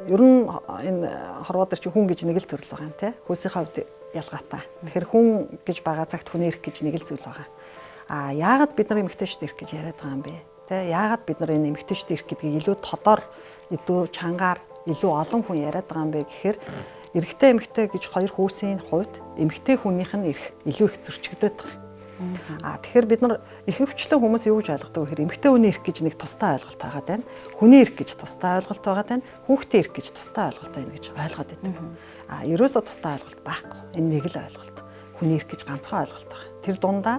Ер нь энэ хорвоо дээр чи хүн гэж нэг л төрөл байгаа юм тий. Хүйсийн хувьд ялгаатай. Тэгэхээр хүн гэж байгаа цагт хүний эрх гэж нэг л зүйл байгаа. Яагаад бид нар эмэгтэйчүүд эрх гэж яриад байгаа юм бэ? Тэ яагаад бид нар энэ эмэгтэйчүүд эрх гэдгийг илүү тодор, илүү чангаар, илүү олон хүн яриад байгаа юм бэ гэхээр эрэгтэй эмэгтэй гэж хоёр хүйсийн хувьд эмэгтэй хүнийх нь эрх илүү их зөрчигдөд байгаа. Тэгэхээр бид нар ихэвчлэн хүмүүс юу гэж ойлгодог вэ гэхээр эмэгтэй хүний эрх гэж нэг тусдаа ойлголт байгаа даа. Хүний эрх гэж тусдаа ойлголт байгаа даа. Хүүхдийн эрх гэж тусдаа ойлголт байна гэж ойлгоод байдаг. Ерөөсөө тусдаа ойлголт байхгүй. Энэ нэг л ойлголт. Хүний эрх гэж ганцхан ойлголт байгаа. Тэр дундаа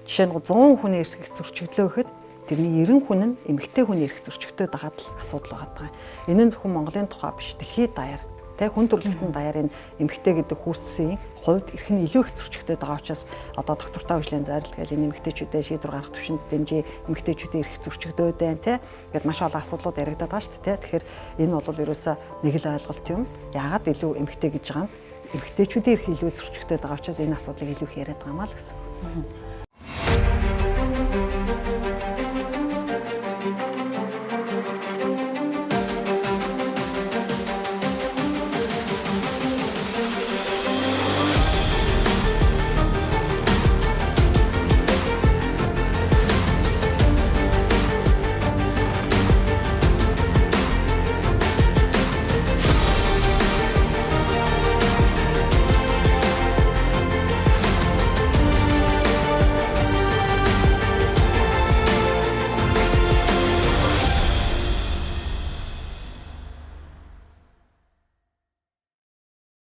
жишээ нь 100 хүний эрх зөрчигдлөө гэхэд тэрний 90 хүн нь эмэгтэй хүний эрх зөрчигдөд байгаад л асуудал байгаа. Энэ нь зөвхөн Монголын тухай биш, дэлхийд даяар тэ хүн төрөлхтөн даяар энэ эмэгтэй гэдэг хүүсийн хувьд эрх нь илүү их зөрчигдөд байгаа учраас одоо доктортой хөгжлийн зайрал гэж энэ эмэгтэйчүүдэд шийдвэр гаргах төвшөнд дэмжиж эмэгтэйчүүдийн эрх зөрчигдөд байна тэ. Ингээд маш олон асуудлууд яригадаад байгаа шүү дээ. Тэгэхээр энэ бол ерөөсөө нэг л ойлголт юм. Яагаад илүү эмэгтэй гэж байгаа нь эмэгтэйчүүдийн эрх илүү зөрчигдөд байгаа учраас энэ асуудлыг илүү их яриад байгаа маа л гэсэн.